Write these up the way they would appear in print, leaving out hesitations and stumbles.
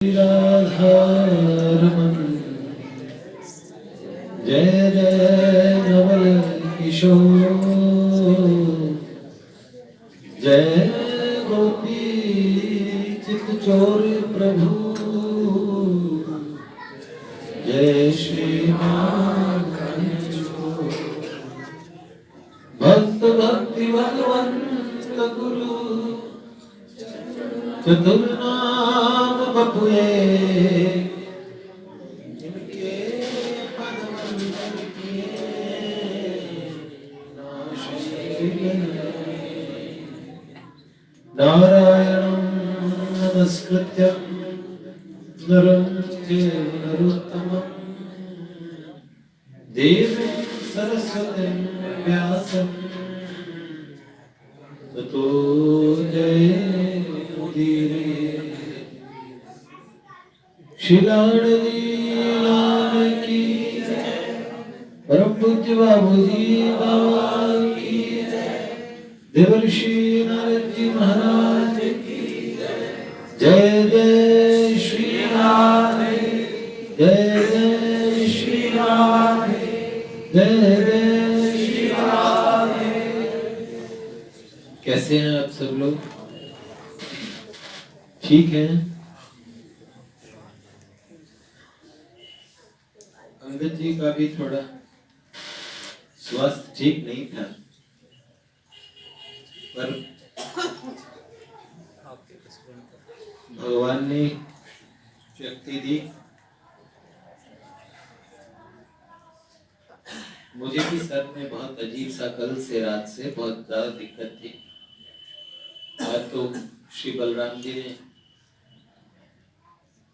राधारमण जय जय नवल किशोर जय गोपी चित चोर प्रभु जय श्री भक्त भक्ति भगवंत गुरु चतुर्नाम बपुए जिनके पद वंदन किए नारायणं नमस्कृत्यं नरं चैव नरोत्तमं देवीं सरस्वतीं व्यासं ततो जयमुदीरये शिलाडली लाल की परम पूज्य बाबूजी बाबा की देवर्षि नारद जी महाराज की जय जय श्री राधे जय जय श्री राधे जय जय श्री राधे। कैसे हैं आप सब लोग? ठीक है? अंगद जी का भी थोड़ा स्वास्थ्य ठीक नहीं था, पर भगवान ने शक्ति दी। मुझे भी सर में बहुत अजीब सा कल से रात से बहुत ज्यादा दिक्कत थी। आज तो श्री बलराम जी ने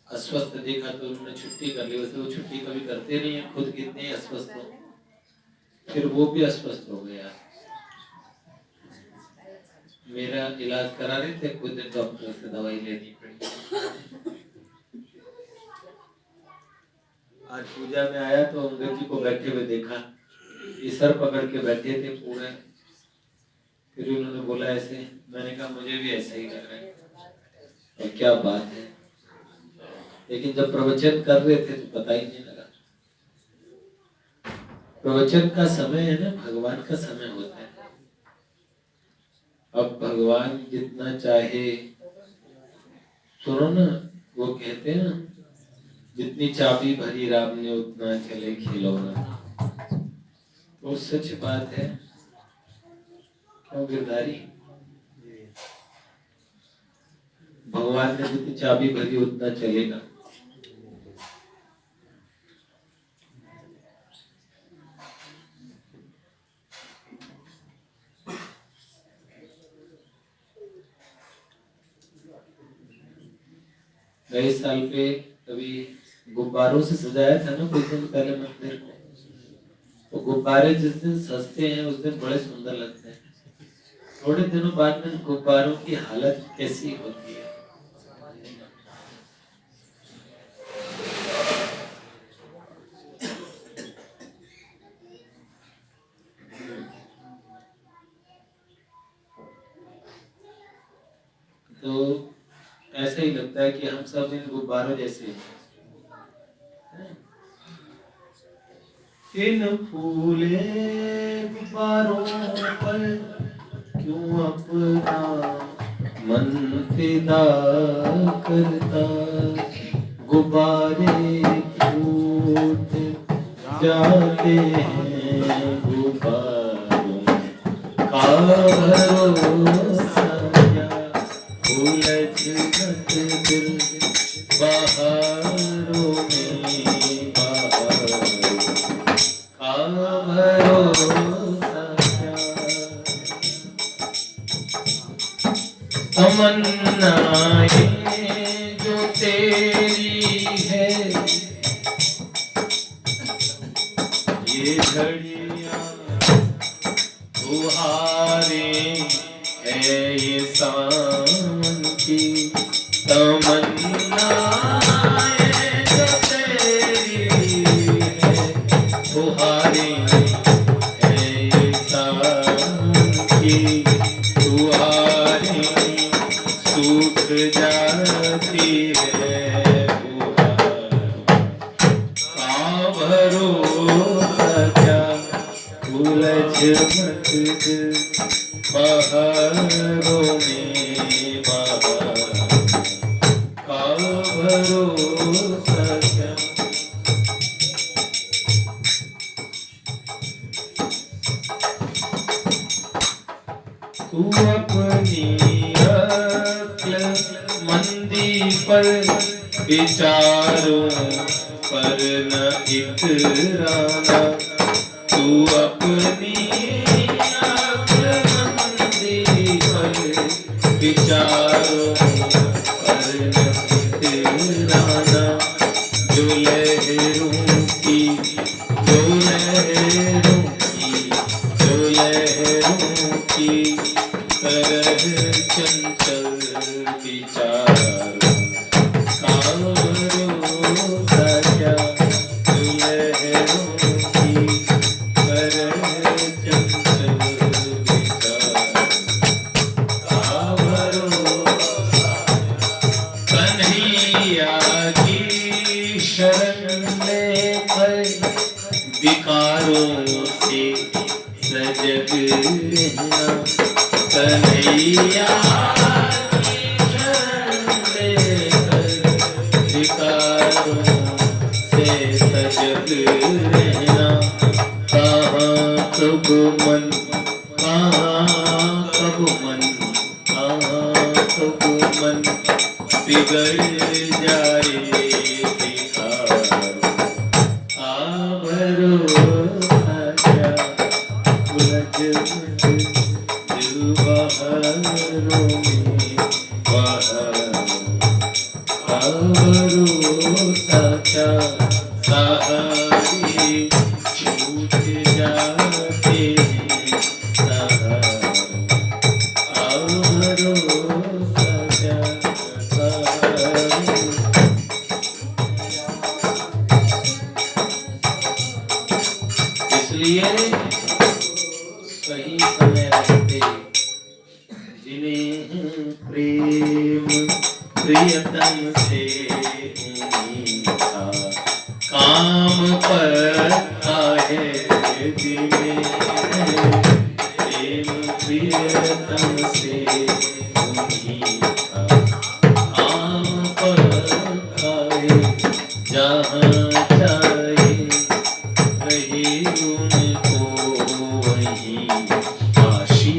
अस्वस्थ देखा तो उन्होंने छुट्टी कर ली। वैसे वो छुट्टी कभी करते नहीं है, खुद कितने अस्वस्थ हो, फिर वो भी अस्वस्थ हो गया। मेरा इलाज करा रहे थे, खुद डॉक्टर से दवाई लेनी पड़ी। आज पूजा में आया तो अंगद जी को बैठे हुए देखा, ये सर पकड़ के बैठे थे पूरे। फिर उन्होंने बोला ऐसे, मैंने कहा मुझे भी ऐसा ही लग रहा है। और क्या बात है, लेकिन जब प्रवचन कर रहे थे तो पता ही नहीं लगा। प्रवचन का समय है ना, भगवान का समय होता है। अब भगवान जितना चाहे, सुनो ना, वो कहते हैं ना, जितनी चाबी भरी राम ने उतना चले खिलौना। वो सच बात है, क्यों गिरधारी? भगवान ने जितनी चाबी भरी उतना चलेगा। गए साल पे कभी गुब्बारों से सजाया था ना कुछ दिन पहले मंदिर को। तो गुब्बारे जिस दिन सस्ते हैं उस दिन बड़े सुंदर लगते हैं। थोड़े दिनों बाद में गुब्बारों की हालत कैसी होती है। तो ऐसा ही लगता है कि हम सब इन गुब्बारों जैसे हैं। इन फूले गुब्बारों पर क्यों अपना मन फिदा करता, गुब्बारे फूट जाते हैं, गुब्बारों का भरोसा क्या, उलझ मत दिल बहारों में, तमन्नाएं जो तेरी है, ये घड़ियां फुहारें है, ये सावन की तमन्नाएं जो तेरी है, फुहारें है, ये सावन की फुहारें सूख जाती है। बहारों में बहार का भरोसा क्या। तू अपनी अक्ल मंदी पर विचारों पर न इतराना। तू अपनी अक्ल मंदी पर विचारों पर न इतराना। जो लहरों की जो लहरों की जो लहरों की तरह चंचल विचार का भरोसा क्या। जो लहरों की तरह चंचल विचार का भरोसा। कन्हैया की शरण लेकर विकारों से सजग रहना। कन्हैया की शरण लेकर विकारों से सजग रहना। कहाँ कब मन कहाँ कब मन कहाँ कब मन बिगड़ जाए बेकार आ भरोसा क्या। उलझ दिल बहारों में बहार का भरोसा क्या। सहारे छूट जाते हैं सहारे का भरोसा क्या। इसलिए सही समय रहते जिन्हें प्रेम प्रियतम से था काम पड़ता है। जिन्हें प्रेम प्रियतम से था काम पड़ता है। जहाँ चाहे रहे उनको वहीं काशी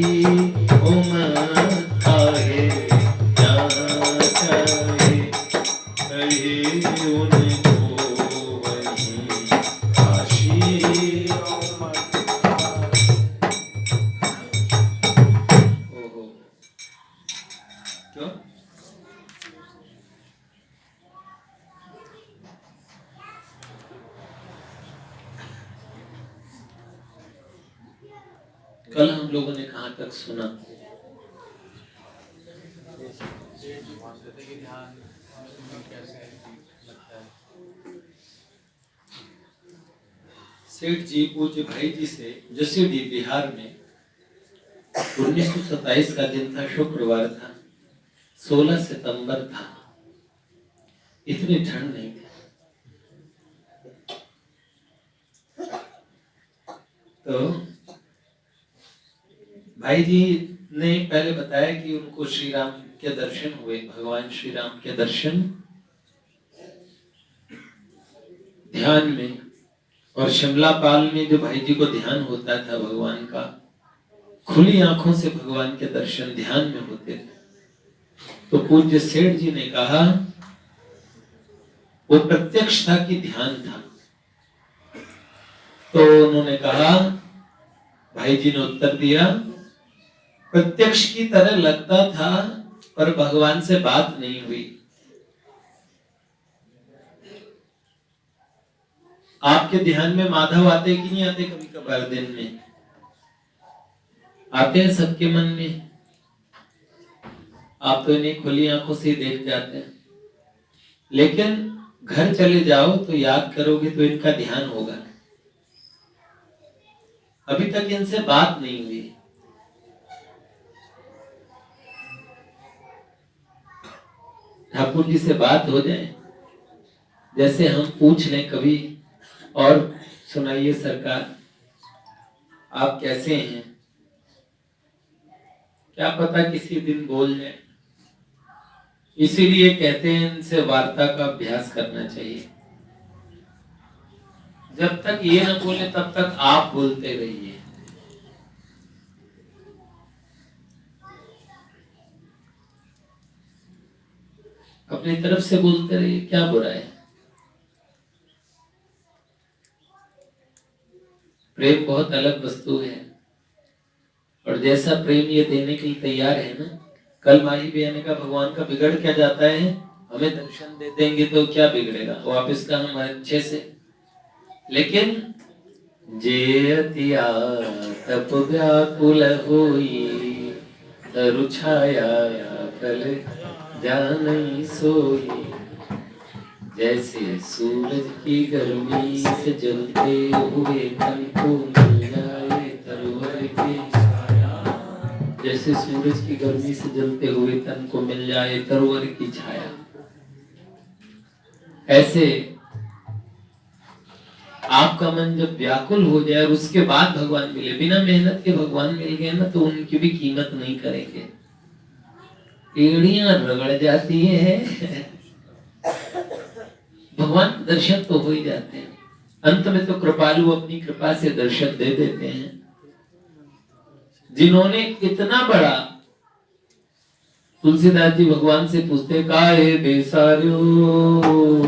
उमता है। जहाँ चाहे रहे उनको वहीं काशी उमता। ओहो क्यों। कल हम लोगों ने कहाँ तक सुना। सेठ जी पूज्य भाई जी से जसीडीह बिहार में 1927 का दिन था, शुक्रवार था, 16 सितंबर था। इतनी ठंड नहीं थी। तो भाई जी ने पहले बताया कि उनको श्री राम के दर्शन हुए, भगवान श्री राम के दर्शन ध्यान में। और शिमला पाल में जो भाई जी को ध्यान होता था भगवान का, खुली आंखों से भगवान के दर्शन ध्यान में होते थे। तो पूज्य सेठ जी ने कहा वो प्रत्यक्ष था कि ध्यान था। तो उन्होंने कहा, भाई जी ने उत्तर दिया, प्रत्यक्ष की तरह लगता था पर भगवान से बात नहीं हुई। आपके ध्यान में माधव आते कि नहीं आते कभी कभार दिन में? आते हैं सबके मन में। आप तो इन्हें खुली आंखों से देख जाते हैं, लेकिन घर चले जाओ तो याद करोगे तो इनका ध्यान होगा। अभी तक इनसे बात नहीं हुई। ठाकुर जी से बात हो जाए, जैसे हम पूछ लें कभी और सुनाइए सरकार, आप कैसे हैं, क्या पता किसी दिन बोल जाए। इसीलिए कहते हैं इनसे वार्ता का अभ्यास करना चाहिए। जब तक ये न बोले तब तक आप बोलते रहिए। अपनी तरफ से बोलते रहिए, क्या बुरा है। प्रेम बहुत अलग वस्तु है, और जैसा प्रेम ये देने के लिए तैयार है ना। कल माही भैया ने कहा भगवान का बिगड़ क्या जाता है, हमें दर्शन दे देंगे तो क्या बिगड़ेगा, वापिस का हम अच्छे से। लेकिन जे अति तप व्याकुल होई, तरु छाया कल जानई सोई। जैसे सूरज की गर्मी से जलते हुए तन को मिल जाए तरवर की छाया। जैसे सूरज की गर्मी से जलते हुए तन को मिल जाए तरवर की छाया, ऐसे आपका मन जब व्याकुल हो जाए और उसके बाद भगवान मिले, बिना मेहनत के भगवान मिल गए ना तो उनकी भी कीमत नहीं करेंगे। एड़ियां रगड़ जाती है भगवान दर्शन तो हो ही जाते हैं। अंत में तो कृपालु अपनी कृपा से दर्शन दे देते हैं। जिन्होंने इतना बड़ा, तुलसीदास जी भगवान से पूछते काहे बेसारो,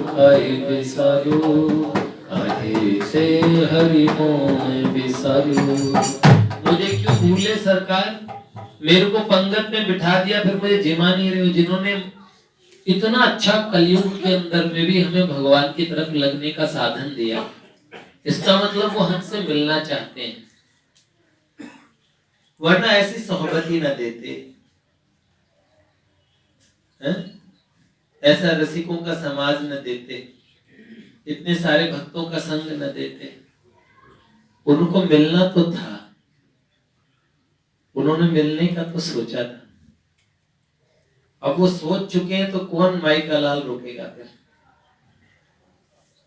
काहे बेसारो, काहे से हरि मोह बिसारो। मुझे क्यों भूले सरकार, मेरे को पंगत में बिठा दिया फिर मुझे जिमा नहीं रहे हो। जिन्होंने इतना अच्छा कलयुग के अंदर में भी हमें भगवान की तरफ लगने का साधन दिया, इसका मतलब वो हमसे मिलना चाहते हैं, वरना ऐसी सोहबत ही न देते है? ऐसा रसिकों का समाज न देते, इतने सारे भक्तों का संग न देते। उनको मिलना तो था, उन्होंने मिलने का तो सोचा था। अब वो सोच चुके हैं तो कौन माई का लाल रोकेगा फिर।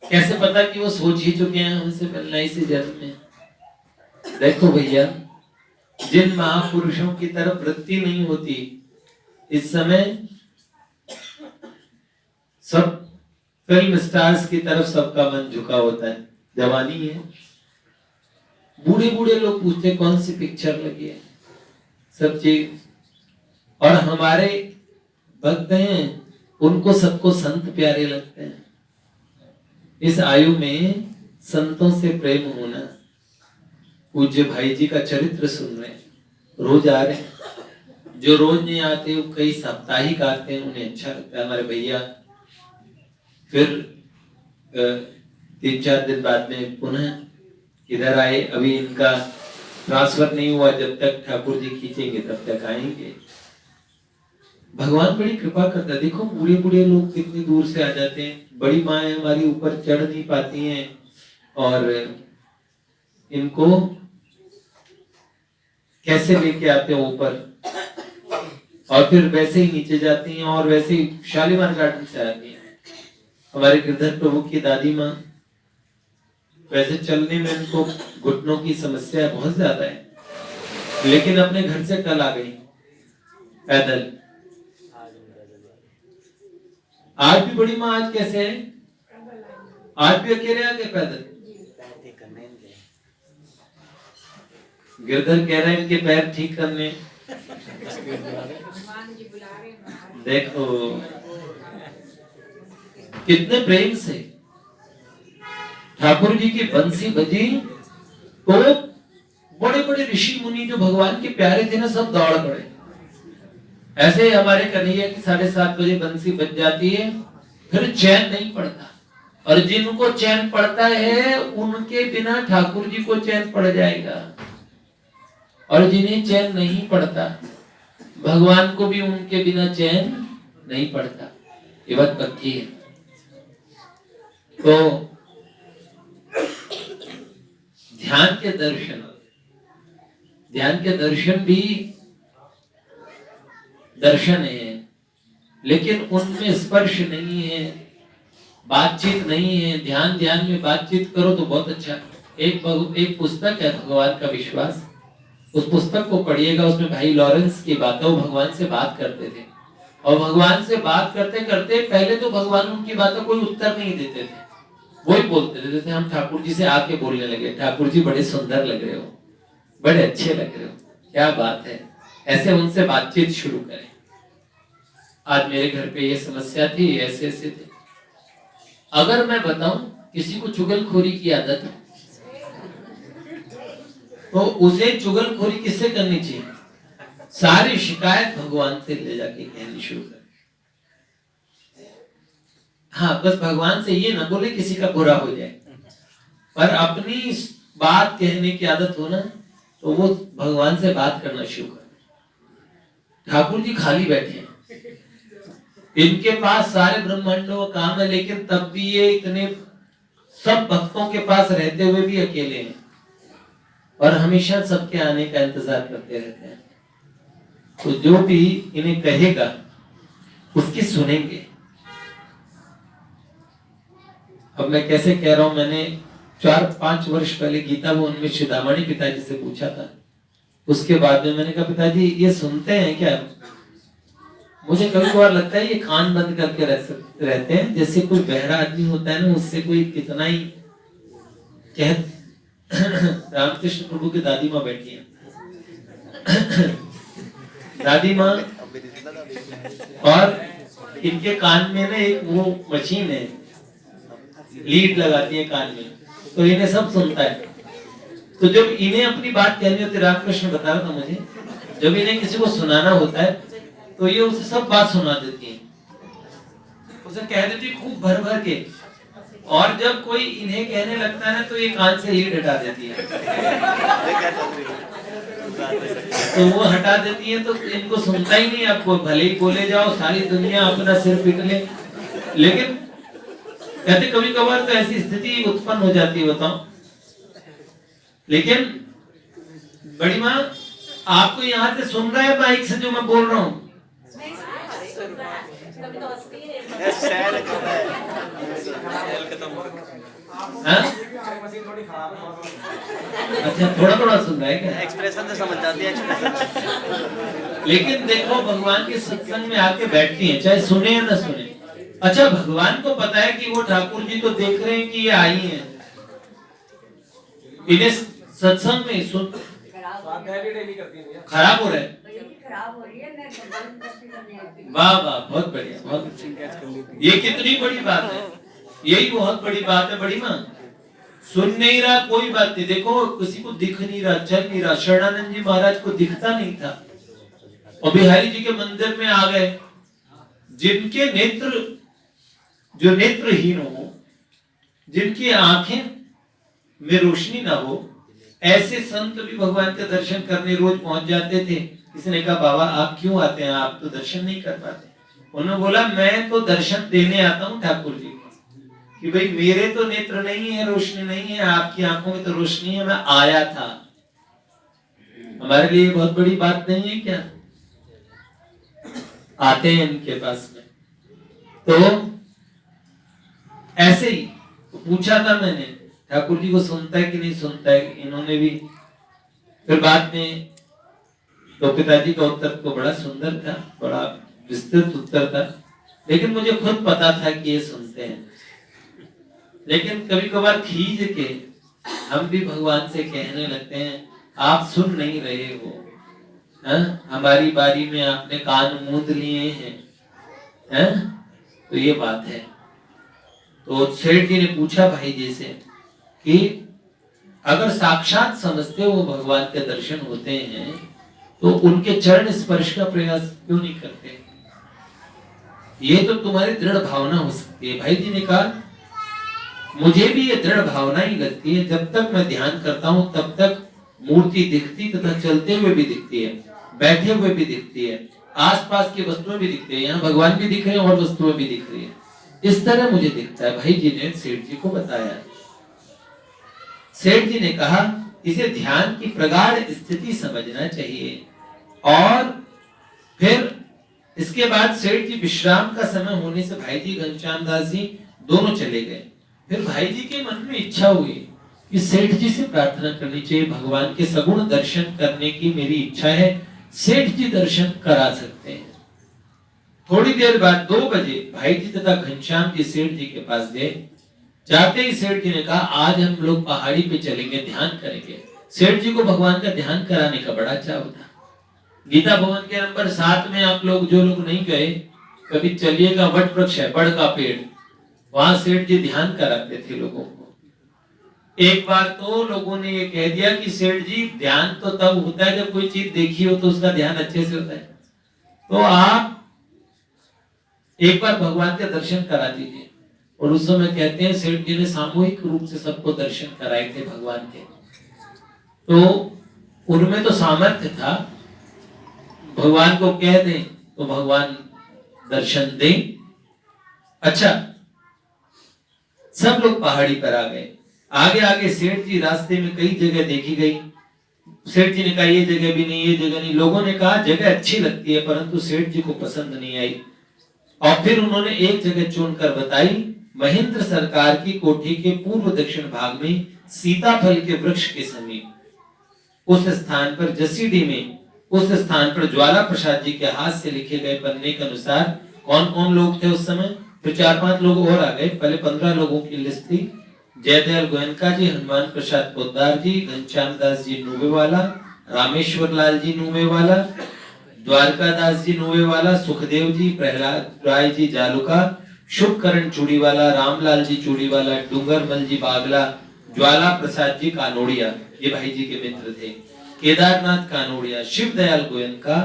कैसे पता कि वो सोच ही चुके हैं हमसे मिलना इसी जन्म में। देखो भैया, जिन महापुरुषों की तरफ वृत्ति नहीं होती, इस समय सब फिल्म स्टार्स की तरफ सबका मन झुका होता है। जवानी है, बूढ़े बूढ़े लोग पूछते कौन सी पिक्चर लगी है, सब चीज। और हमारे भक्त हैं, उनको सबको संत प्यारे लगते हैं। इस आयु में संतों से प्रेम होना। पूज्य भाई जी का चरित्र सुन रहे हैं, रोज आ रहे हैं। जो रोज नहीं आते वो कई साप्ताहिक आते हैं, उन्हें अच्छा लगता है। हमारे भैया फिर 3-4 दिन बाद में पुनः इधर आए। अभी इनका ट्रांसफर नहीं हुआ, जब तक ठाकुर जी खींचेंगे तब तक आएंगे। भगवान बड़ी कृपा करता है। देखो बूढ़े बूढ़े लोग कितनी दूर से आ जाते हैं। बड़ी माएँ हमारी ऊपर चढ़ नहीं पाती हैं और इनको कैसे लेके आते हैं ऊपर, और फिर वैसे ही नीचे जाती हैं और वैसे ही शालीमार गार्डन से आती हैं। हमारे गिरधर प्रभु की दादी माँ, वैसे चलने में इनको घुटनों की समस्या बहुत ज्यादा है, लेकिन अपने घर से कल आ गई पैदल। आज भी बड़ी माँ आज कैसे है, आज भी अकेले आ गए पैदल। गिरधर कह रहे हैं इनके पैर ठीक करने। देखो कितने प्रेम से ठाकुर जी की बंसी बजी तो बड़े बड़े ऋषि मुनि जो भगवान के प्यारे थे ना, सब दौड़ पड़े। ऐसे ही हमारे कन्हैया की 7:30 बजे बंसी बज जाती है, फिर चैन नहीं पड़ता। और जिनको चैन पड़ता है उनके बिना ठाकुर जी को चैन पड़ जाएगा, और जिन्हें चैन नहीं पड़ता भगवान को भी उनके बिना चैन नहीं पड़ता। ये बात पक्की है। तो ध्यान के दर्शन भी दर्शन है, लेकिन उनमें स्पर्श नहीं है, बातचीत नहीं है। ध्यान में बातचीत करो तो बहुत अच्छा। एक पुस्तक है भगवान का विश्वास, उस पुस्तक को पढ़िएगा। उसमें भाई लॉरेंस की बात है, वो भगवान से बात करते थे और भगवान से बात करते करते पहले तो भगवान उनकी बातों कोई उत्तर नहीं देते थे, वही बोलते थे। जैसे हम ठाकुर जी से आके बोलने लगे, ठाकुर जी बड़े सुंदर लग रहे हो, बड़े अच्छे लग रहे हो, क्या बात है, ऐसे उनसे बातचीत शुरू करें। आज मेरे घर पे ये समस्या थी, ऐसे ऐसे थे। अगर मैं बताऊं किसी को चुगलखोरी की आदत है तो उसे चुगलखोरी किससे करनी चाहिए? सारी शिकायत भगवान से ले जाके कहनी शुरू कर। हाँ, बस भगवान से ये ना बोले किसी का बुरा हो जाए, पर अपनी बात कहने की आदत हो ना तो वो भगवान से बात करना शुरू कर। ठाकुर जी खाली बैठे हैं, इनके पास सारे ब्रह्मांडों का काम है, लेकिन तब भी ये इतने सब भक्तों के पास रहते हुए भी अकेले हैं और हमेशा सबके आने का इंतजार करते रहते हैं। तो जो भी इन्हें कहेगा उसकी सुनेंगे। अब मैं कैसे कह रहा हूं, मैंने 4-5 वर्ष पहले गीता भवन में शिदामणि पिताजी से पूछा था। उसके बाद में मैंने कहा पिताजी ये सुनते हैं क्या? मुझे कभी कभार लगता है ये कान बंद करके रहते हैं, जैसे कोई बहरा आदमी होता है ना, उससे कोई कितना ही कह। रामकृष्ण प्रभु की दादी माँ बैठी है, दादी माँ, और इनके कान में ना एक वो मशीन है, लीड लगाती है कान में, तो इन्हें सब सुनता है। तो जब इन्हें अपनी बात कहनी होती, रामकृष्ण बता रहा था मुझे, जब इन्हें किसी को सुनाना होता है तो ये उसे सब बात सुना देती है, उसे कह देती है खूब भर भर के। और जब कोई इन्हें कहने लगता है तो ये कान से लीड हटा देती है, तो वो हटा देती है तो इनको सुनता ही नहीं। आपको भले ही बोले जाओ, सारी दुनिया अपना सिर पीट ले, लेकिन कहते कभी कभार तो ऐसी स्थिति उत्पन्न हो जाती है, बताओ। लेकिन बड़ी माँ आपको यहाँ से सुन रहा है माइक से जो मैं बोल रहा हूँ? अच्छा, थोड़ा थोड़ा सुन रहा है क्या? एक्सप्रेशन से समझ जाती है एक्सप्रेशन। लेकिन देखो भगवान के सत्संग में आके बैठती है, चाहे सुने या ना सुने। अच्छा, भगवान को पता है कि वो ठाकुर जी तो देख रहे हैं कि ये आई हैं, इन्हें सत्संग में सुन खराब हो रहा है। वाह वाह, बहुत बढ़िया, बहुत। ये कितनी बड़ी बात है, यही बहुत बड़ी बात है बड़ी माँ। सुन नहीं रहा कोई बात नहीं, देखो किसी को दिख नहीं रहा, चल नहीं रहा। शरणानंद जी महाराज को दिखता नहीं था और बिहारी जी के मंदिर में आ गए। जिनके नेत्र, जो नेत्रहीन हो, जिनकी आंखें में रोशनी ना हो, ऐसे संत भी भगवान के दर्शन करने रोज पहुंच जाते थे। किसी ने कहा बाबा आप क्यों आते हैं, आप तो दर्शन नहीं कर पाते। उन्होंने बोला मैं तो दर्शन देने आता हूँ ठाकुर जी को, कि भाई मेरे तो नेत्र नहीं है, रोशनी नहीं है, आपकी आंखों में तो रोशनी है, मैं आया था। हमारे लिए बहुत बड़ी बात नहीं है क्या? आते हैं इनके पास में। तो ऐसे ही तो पूछा था मैंने, ठाकुर जी को सुनता है कि नहीं सुनता है? इन्होंने भी फिर बाद में तो पिताजी का उत्तर तो बड़ा सुंदर था, बड़ा विस्तृत उत्तर था, लेकिन मुझे खुद पता था कि ये सुनते हैं। लेकिन कभी कभार खींच के हम भी भगवान से कहने लगते हैं आप सुन नहीं रहे हो, हमारी बारी में आपने कान मूंद लिए हैं, तो ये बात है। तो सेठ जी ने पूछा भाई जी से कि अगर साक्षात समझते हो भगवान के दर्शन होते हैं तो उनके चरण स्पर्श का प्रयास क्यों नहीं करते? ये तो तुम्हारी दृढ़ भावना हो सकती है। भाई जी ने कहा मुझे भी ये दृढ़ भावना ही लगती है, जब तक मैं ध्यान करता हूँ तब तक मूर्ति दिखती तथा चलते हुए भी दिखती है, बैठे हुए भी दिखती है, आसपास की वस्तुएं भी दिखती है, यहाँ भगवान भी दिख रहे हैं और वस्तुएं भी दिख रही है। इस तरह मुझे दिखता है। भाई जी ने सेठ जी को बताया। सेठ जी ने कहा इसे ध्यान की प्रगाढ़ स्थिति समझना चाहिए। और फिर इसके बाद सेठ जी विश्राम का समय होने से भाई जी घनश्याम दास जी दोनों चले गए। फिर भाई जी के मन में इच्छा हुई कि सेठ जी से प्रार्थना करनी चाहिए, भगवान के सगुण दर्शन करने की मेरी इच्छा है, सेठ जी दर्शन करा सकते हैं। थोड़ी देर बाद 2 बजे भाई जी तथा घनश्याम जी सेठ जी के पास गए। जाते ही सेठ जी ने कहा आज हम लोग पहाड़ी पे चलेंगे, ध्यान करेंगे। सेठ जी को भगवान का ध्यान कराने का बड़ा चाव था। गीता भवन के नंबर 7 में आप लोग जो लोग नहीं गए कभी चलिएगा, वट वृक्ष है, बड़ का पेड़, वहां सेठ जी ध्यान कराते थे लोगों को। एक बार तो लोगों ने ये कह दिया कि सेठ जी ध्यान तो तब होता है जब कोई चीज देखी हो तो उसका ध्यान अच्छे से होता है, तो आप एक बार भगवान के दर्शन करा दीजिए। और उस समय कहते हैं सेठ जी ने सामूहिक रूप से सबको दर्शन कराए थे भगवान के। तो उनमें तो सामर्थ्य था, भगवान को कह दें तो भगवान दर्शन दें। अच्छा, सब लोग पहाड़ी पर आ गए। आगे आगे सेठ जी रास्ते में कई जगह देखी गई। सेठ जी ने कहा ये जगह भी नहीं, ये जगह नहीं। लोगों ने कहा जगह अच्छी लगती है, परंतु सेठ जी को पसंद नहीं आई। और फिर उन्होंने एक जगह चुनकर बताई, महेंद्र सरकार की कोठी के पूर्व दक्षिण भाग में सीताफल के वृक्ष के समीप उस स्थान पर जसीडी में, उस स्थान पर ज्वाला प्रसाद जी के हाथ से लिखे गए पन्ने के अनुसार कौन कौन लोग थे उस समय, फिर 4-5 लोग और आ गए। पहले 15 लोगों की लिस्ट थी। जयदयाल गोयनका जी, हनुमान प्रसाद पोद्दार जी, घनश्याम दास जी नुवेवाला, रामेश्वर लाल जी नुवेवाला, द्वारकादास जी नुवेवाला, सुखदेव जी, प्रहलाद राय जी जालुका, शुभकरण चूड़ीवाला, रामलाल जी चूड़ीवाला, डूंगरमल जी बागला, ज्वाला प्रसाद जी कानोड़िया, ये भाई जी के मित्र थे, केदारनाथ कानोड़िया, शिव दयाल गोयनका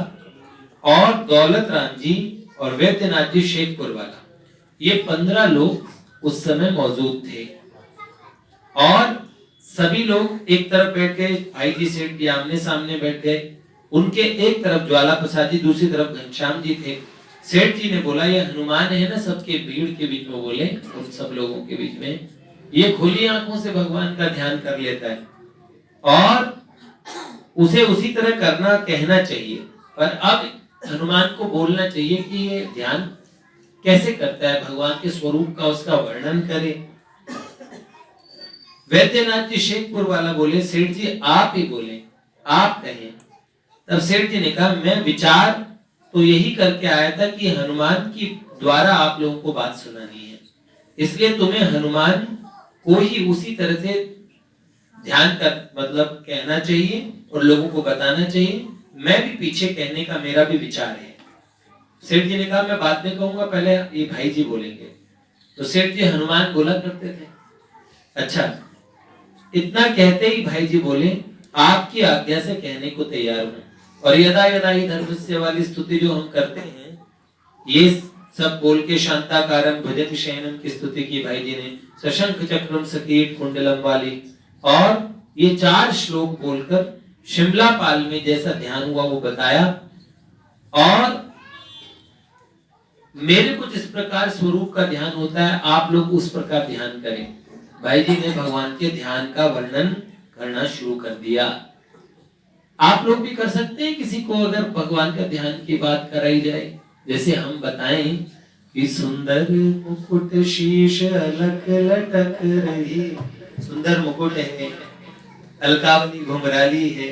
और दौलत राम जी और वैद्यनाथ जी शेखपुर वाला, ये 15 लोग उस समय मौजूद थे। और सभी लोग एक तरफ बैठ गए, भाई जी सेठ जी आमने सामने बैठ गए। उनके एक तरफ ज्वाला प्रसाद जी, दूसरी तरफ घनश्याम जी थे। सेठ जी ने बोला ये हनुमान है ना, सबके भीड़ के बीच में बोले, उन सब लोगों के बीच में, ये खुली आंखों से भगवान का ध्यान कर लेता है और उसे उसी तरह करना कहना चाहिए, पर अब हनुमान को बोलना चाहिए कि ये ध्यान कैसे करता है, भगवान के स्वरूप का उसका वर्णन करे। वैद्यनाथ जी शेखपुर वाला बोले सेठ जी आप ही बोले, आप कहें। तब सेठ जी ने कहा मैं विचार तो यही करके आया था कि हनुमान की द्वारा आप लोगों को बात सुनानी है, इसलिए तुम्हें हनुमान को ही उसी तरह से ध्यान कर मतलब कहना चाहिए और लोगों को बताना चाहिए। मैं भी पीछे कहने का मेरा भी विचार है। सेठ जी ने कहा मैं बाद में कहूंगा, पहले ये भाई जी बोलेंगे। तो सेठ जी हनुमान बोला करते थे। अच्छा, इतना कहते ही भाई जी बोले आपकी आज्ञा से कहने को तैयार हूं। और यदा यदा ही धर्मस्य वाली स्तुति जो हम करते हैं, ये सब बोल के शांताकारम भजत शयनम की स्तुति की भाई जी ने, सशंख चक्रम सकीट कुंडलम वाली, और ये 4 श्लोक बोलकर शिमला पाल में जैसा ध्यान हुआ वो बताया। और मेरे को जिस प्रकार स्वरूप का ध्यान होता है आप लोग उस प्रकार ध्यान करें। भाई जी ने भगवान के ध्यान का वर्णन करना शुरू कर दिया। आप लोग भी कर सकते हैं, किसी को अगर भगवान का ध्यान की बात कराई जाए, जैसे हम बताएं कि सुंदर मुकुट शीश अलक लटक रही, सुंदर मुकुट है, अलकावनी घुंघराली है,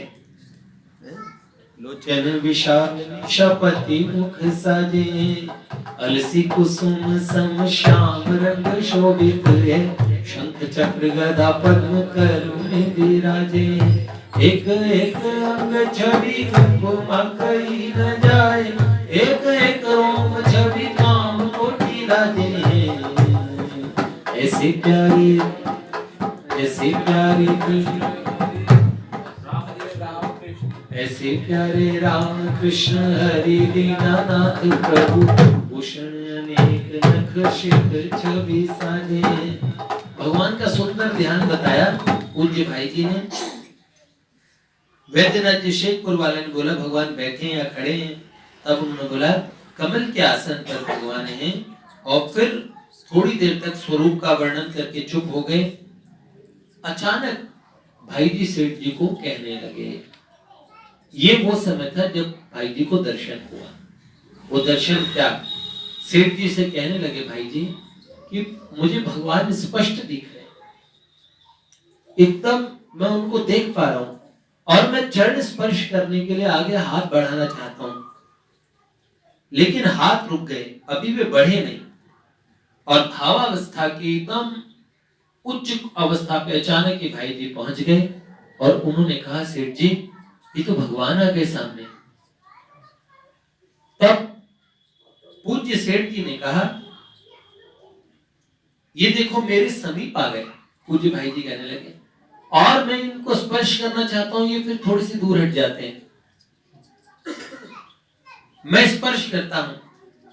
लोचन विशाल शपति मुख साजे, अलसी कुसुम सम श्याम रंग शोभित है, शंख चक्र गदा पद्म करुण विराजे, एक एक अंग छवि उपमा कही न जाए, एक एक रोम छवि काम कोटि राजे, ऐसी प्यारी कृष्ण, ऐसे प्यारे राम कृष्ण हरि दीनानाथ प्रभु, भूषण अनेक नख शिख छवि साजे। भगवान का सुंदर ध्यान बताया पूज्य भाई जी ने। वैद्यनाथ जी शेखपुर वाले ने बोला भगवान बैठे या खड़े हैं, तब उन्होंने बोला कमल के आसन पर भगवान हैं। और फिर थोड़ी देर तक स्वरूप का वर्णन करके चुप हो गए। अचानक भाई जी सेठ जी को कहने लगे, ये वो समय था जब भाई जी को दर्शन हुआ। वो दर्शन क्या, सेठ जी से कहने लगे भाई जी कि मुझे भगवान स्पष्ट दिख रहे, एकदम मैं उनको देख पा रहा हूं और मैं चरण स्पर्श करने के लिए आगे हाथ बढ़ाना चाहता हूं, लेकिन हाथ रुक गए, अभी वे बढ़े नहीं। और भावावस्था की एकदम उच्च अवस्था पे अचानक ही भाई जी पहुंच गए और उन्होंने कहा, सेठ जी ये तो भगवान आ गए सामने। तब पूज्य सेठ जी ने कहा, ये देखो मेरे समीप आ गए। पूज्य भाई जी कहने लगे, और मैं इनको स्पर्श करना चाहता हूं, ये फिर थोड़ी सी दूर हट जाते हैं। मैं स्पर्श करता हूं,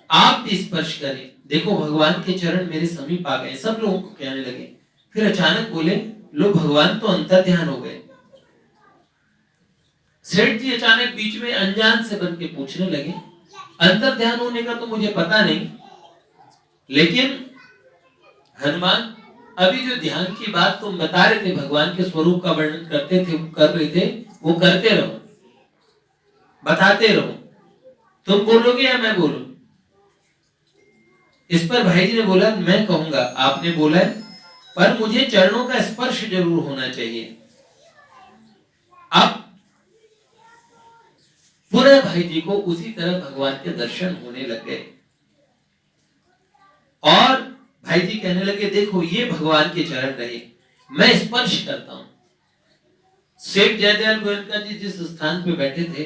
आप भी स्पर्श करें, देखो भगवान के चरण मेरे समीप आ गए। सब लोगों को कहने लगे। फिर अचानक बोले, लो भगवान तो अंतर ध्यान हो गए। सेठ जी अचानक बीच में अनजान से बन के पूछने लगे, अंतर ध्यान होने का तो मुझे पता नहीं, लेकिन हनुमान अभी जो ध्यान की बात तुम बता रहे थे, भगवान के स्वरूप का वर्णन करते थे, कर रहे थे, वो करते रहो, बताते रहो। तुम बोलोगे या मैं बोलूं? इस पर भाई जी ने बोला, मैं कहूंगा, आपने बोला है, पर मुझे चरणों का स्पर्श जरूर होना चाहिए। अब पूरे भाई जी को उसी तरह भगवान के दर्शन होने लग गए और भाई जी कहने लगे, देखो ये भगवान के चरण रहे, मैं स्पर्श करता हूं। सेठ जयदयाल गोयनका जी जिस स्थान पे बैठे थे,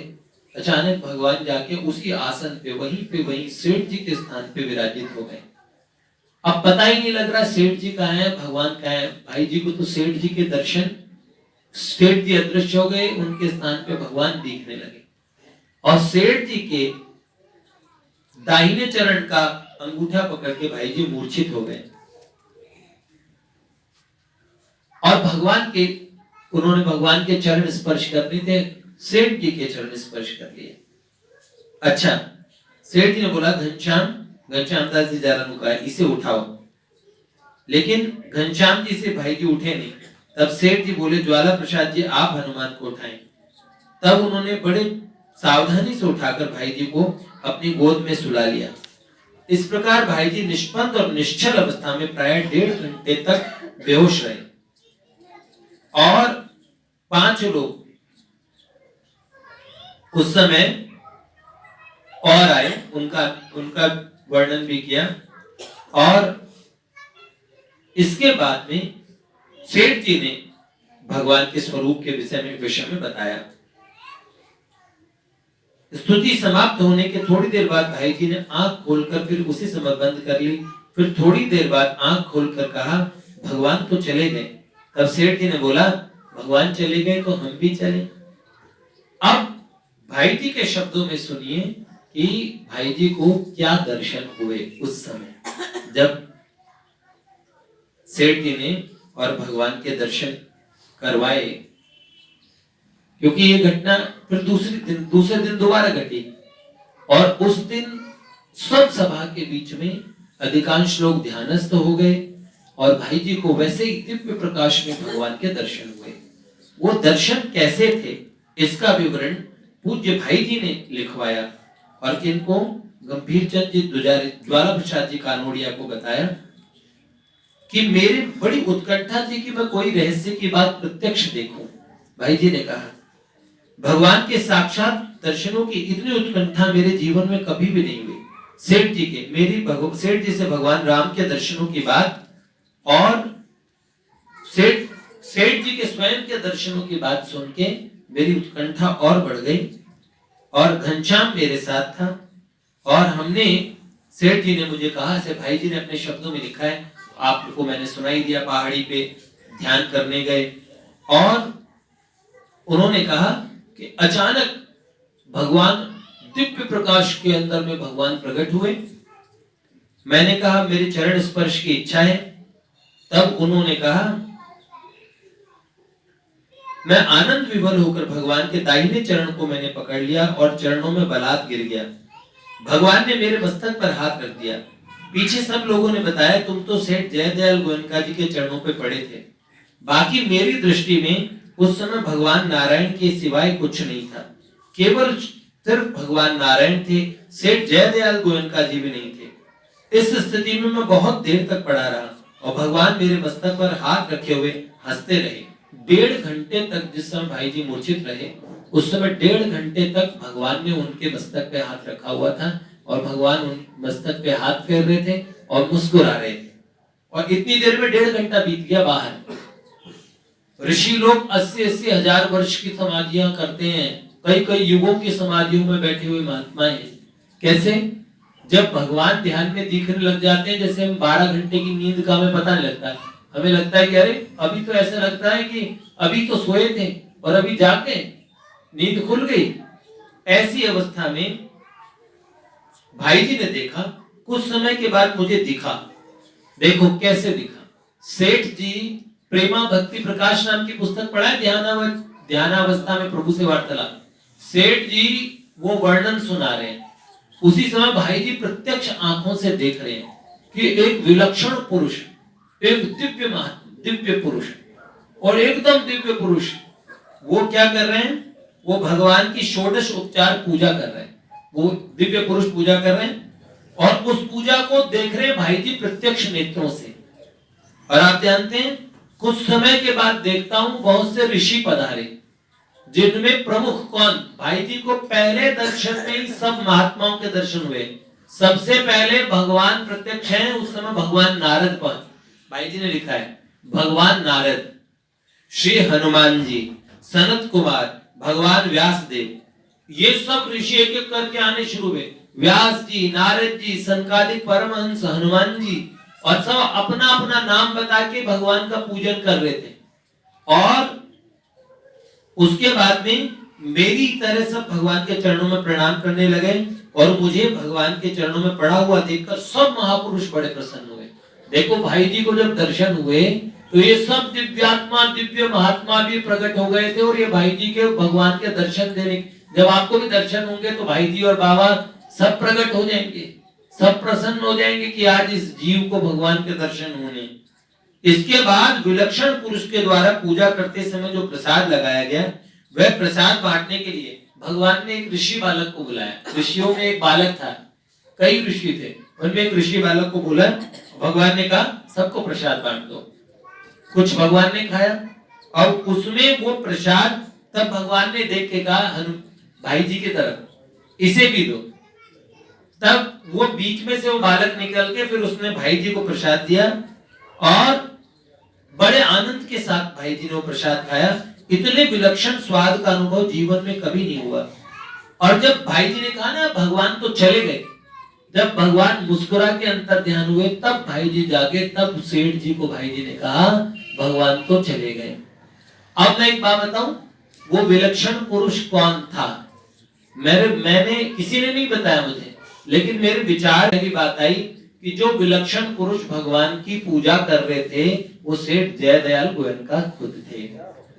अचानक भगवान जाके उसी आसन पे वहीं सेठ जी के स्थान पे विराजित हो गए। अब पता ही नहीं लग रहा सेठ जी कहाँ है, भगवान कहाँ है। भाई जी को तो सेठ जी के दर्शन, सेठ जी अदृश्य हो गए, उनके स्थान पे भगवान दिखने लगे और सेठ जी के दाहिने चरण का अंगूठा पकड़ के भाई जी मूर्छित हो गए और उन्होंने भगवान के चरण स्पर्श करने थे, सेठ जी के चरण स्पर्श कर लिए। अच्छा, सेठ जी ने बोला, घनश्याम दास जी जरा रुका है, इसे उठाओ। लेकिन घनश्याम जी से भाई जी उठे नहीं। तब सेठ जी बोले, ज्वाला प्रसाद जी आप हनुमान को उठाएं। तब उन्होंने बड़े सावधानी से उठाकर भाई जी को अपनी गोद में सुला लिया। इस प्रकार भाई जी निष्पंद और निश्चल अवस्था में प्राय 1.5 घंटे तक बेहोश रहे और 5 लोग उस समय और आए, उनका वर्णन भी किया और इसके बाद में सेठ जी ने भगवान के स्वरूप के विषय में बताया। स्तुति समाप्त होने के थोड़ी देर बाद भाई जी ने आंख खोलकर फिर उसी समय बंद कर ली। फिर थोड़ी देर बाद आंख खोलकर कहा, भगवान तो चले गए। तब सेठ जी ने बोला, भगवान चले गए तो हम भी चले। अब भाई जी के शब्दों में सुनिए कि भाई जी को क्या दर्शन हुए उस समय जब सेठ जी ने और भगवान के दर्शन करवाए। क्योंकि ये घटना फिर दूसरे दिन दोबारा घटी और उस दिन सब सभा के बीच में अधिकांश लोग ध्यानस्थ हो गए और भाई जी को वैसे ही दिव्य प्रकाश में भगवान के दर्शन हुए। वो दर्शन कैसे थे इसका विवरण पूज्य भाई जी ने लिखवाया और किनको, गंभीर चंद जी ज्वाला प्रसाद जी कानोड़िया को बताया कि मेरी बड़ी उत्कंठा थी कि मैं कोई रहस्य की बात प्रत्यक्ष देखूं। भाई जी ने कहा, भगवान के साक्षात दर्शनों की इतनी उत्कंठा मेरे जीवन में कभी भी नहीं हुई। सेठ जी से भगवान राम के दर्शनों की बात और सेठ जी के स्वयं के दर्शनों की बात सुन के मेरी उत्कंठा और बढ़ गई और घनश्याम मेरे साथ था और हमने, सेठ जी ने मुझे कहा, से भाई जी ने अपने शब्दों में लिखा है, आपको मैंने सुनाई दिया, पहाड़ी पे ध्यान करने गए और उन्होंने कहा कि अचानक भगवान दिव्य प्रकाश के अंदर में भगवान प्रकट हुए। मैंने कहा मेरे चरण स्पर्श की इच्छा है। तब उन्होंने कहा, मैं आनंद विभल होकर भगवान के दाहिने चरण को मैंने पकड़ लिया और चरणों में बलात् गिर गया। भगवान ने मेरे मस्तक पर हाथ रख दिया। पीछे सब लोगों ने बताया, तुम तो सेठ जयदयाल गोयनका जी के चरणों पे पड़े थे। बाकी मेरी दृष्टि में उस समय भगवान नारायण के सिवाय कुछ नहीं था, केवल सिर्फ भगवान नारायण थे, सेठ जयदयाल गोयनका जी भी नहीं थे। इस स्थिति में मैं बहुत देर तक पड़ा रहा और भगवान मेरे मस्तक पर हाथ रखे हुए हंसते रहे। 1.5 घंटे तक, जिस समय भाई जी मूर्छित रहे उस समय 1.5 घंटे तक भगवान ने उनके मस्तक पे हाथ रखा हुआ था और भगवान उन मस्तक पे हाथ फेर रहे थे और मुस्कुरा रहे थे। और इतनी देर में 1.5 घंटा बीत गया बाहर। ऋषि लोग 80-80 हजार वर्ष की समाधियां करते हैं, कई युगों की समाधियों में बैठे हुए महात्मा हैं। कैसे? जब भगवान ध्यान में दिखने लग जाते हैं, जैसे हम 12 घंटे की नींद का हमें पता नहीं लगता है, हमें लगता है कि अरे अभी तो ऐसा लगता है कि अभी तो सोए थे और अभी जागे, नींद खुल गई। ऐसी अवस्था में भाई जी ने देखा, कुछ समय के बाद मुझे दिखा। देखो कैसे दिखा। सेठ जी प्रेमा भक्ति प्रकाश नाम की पुस्तक पढ़ा है, ध्यानावस्था में प्रभु से वार्तालाप। सेठ जी वो वर्णन सुना रहे हैं। उसी समय भाई जी प्रत्यक्ष आंखों से देख रहे हैं कि एक विलक्षण पुरुष, एक दिव्य पुरुष और एकदम दिव्य पुरुष, वो क्या कर रहे हैं? वो भगवान की षोडश उपचार पूजा कर रहे हैं। वो दिव्य पुरुष पूजा कर रहे हैं और उस पूजा को देख रहे हैं भाई जी प्रत्यक्ष नेत्रों से। और आप जानते हैं, कुछ समय के बाद देखता हूं बहुत से ऋषि पधारे, जिनमें प्रमुख कौन? भाई जी को पहले दर्शन में ही सब महात्माओं के दर्शन हुए। सबसे पहले भगवान प्रत्यक्ष हैं, उस समय भगवान नारद पर, भाई जी ने लिखा है, भगवान नारद, श्री हनुमान जी, सनत कुमार, भगवान व्यास देव, ये सब ऋषि एक एक करके आने शुरू हुए। व्यास जी, नारद जी, सनकादिक परमहंस, हनुमान जी, और सब अपना अपना नाम बता के भगवान का पूजन कर रहे थे। और उसके बाद में मेरी तरह सब भगवान के चरणों में प्रणाम करने लगे और मुझे भगवान के चरणों में पड़ा हुआ देखकर सब महापुरुष बड़े प्रसन्न हुए। देखो भाई जी को जब दर्शन हुए तो ये सब दिव्यात्मा, दिव्य महात्मा भी प्रकट हो गए थे और ये भाई जी के भगवान के दर्शन देने, जब आपको भी दर्शन होंगे तो भाई जी और बाबा सब प्रकट हो जाएंगे, सब प्रसन्न हो जाएंगे कि आज इस जीव को भगवान के दर्शन होने। इसके बाद विलक्षण पुरुष के द्वारा पूजा करते समय जो प्रसाद लगाया गया, वह प्रसाद बांटने के लिए भगवान ने एक ऋषि बालक को बुलाया। ऋषियों में एक बालक था, कई ऋषि थे, उनमें एक ऋषि बालक को बोला, भगवान ने कहा सबको प्रसाद बांट दो। कुछ भगवान ने खाया और उसमें वो प्रसाद, तब भगवान ने देख के कहा भाई जी की तरफ, इसे भी दो। तब वो बीच में से वो बालक निकल के फिर उसने भाई जी को प्रसाद दिया और बड़े आनंद के साथ भाई जी ने वो प्रसाद खाया। इतने विलक्षण स्वाद का अनुभव जीवन में कभी नहीं हुआ। और जब भाई जी ने कहा ना भगवान तो चले गए, जब भगवान मुस्कुरा के अंतर ध्यान हुए तब भाई जी जागे, तब सेठ जी को भाई जी ने कहा भगवान तो चले गए। अब मैं एक बात बताऊं, वो विलक्षण पुरुष कौन था? मैंने किसी ने नहीं बताया मुझे, लेकिन मेरे विचार में भी बात आई कि जो विलक्षण पुरुष भगवान की पूजा कर रहे थे वो सेठ जयदयाल गोयनका खुद थे,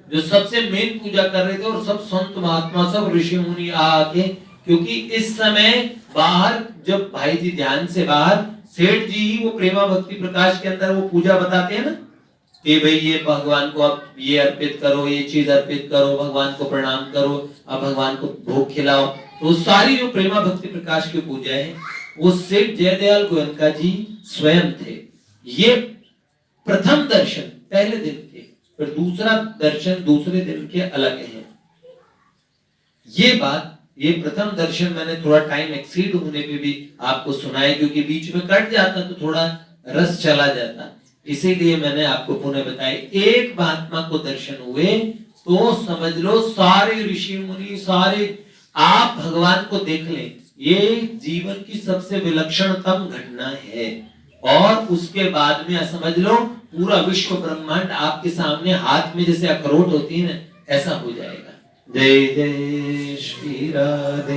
जो सबसे मेन पूजा कर रहे थे। और सब संत महात्मा, सब ऋषि मुनि आके, क्योंकि इस समय बाहर जब भाई जी ध्यान से बाहर, सेठ जी ही वो प्रेमा भक्ति प्रकाश के अंदर वो पूजा बताते हैं ना कि भाई ये भगवान को आप ये अर्पित करो, ये चीज अर्पित करो, भगवान को प्रणाम करो, अब भगवान को भोग खिलाओ। तो सारी जो प्रेमा भक्ति प्रकाश की पूजा है वो सेठ जयदयाल गोयनका जी स्वयं थे। ये प्रथम दर्शन पहले दिन के, फिर दूसरा दर्शन दूसरे दिन के अलग है। ये बात, ये प्रथम दर्शन मैंने थोड़ा टाइम एक्सीड होने पे भी आपको सुनाया, क्योंकि बीच में कट जाता तो थोड़ा रस चला जाता, इसीलिए मैंने आपको पुनः बताया। एक महात्मा को दर्शन हुए तो समझ लो सारे ऋषि मुनि, सारे आप भगवान को देख लें, ये जीवन की सबसे विलक्षणतम घटना है। और उसके बाद में समझ लो पूरा विश्व ब्रह्मांड आपके सामने हाथ में जैसे अखरोट होती है ना, ऐसा हो जाएगा। जय जय श्री राधे।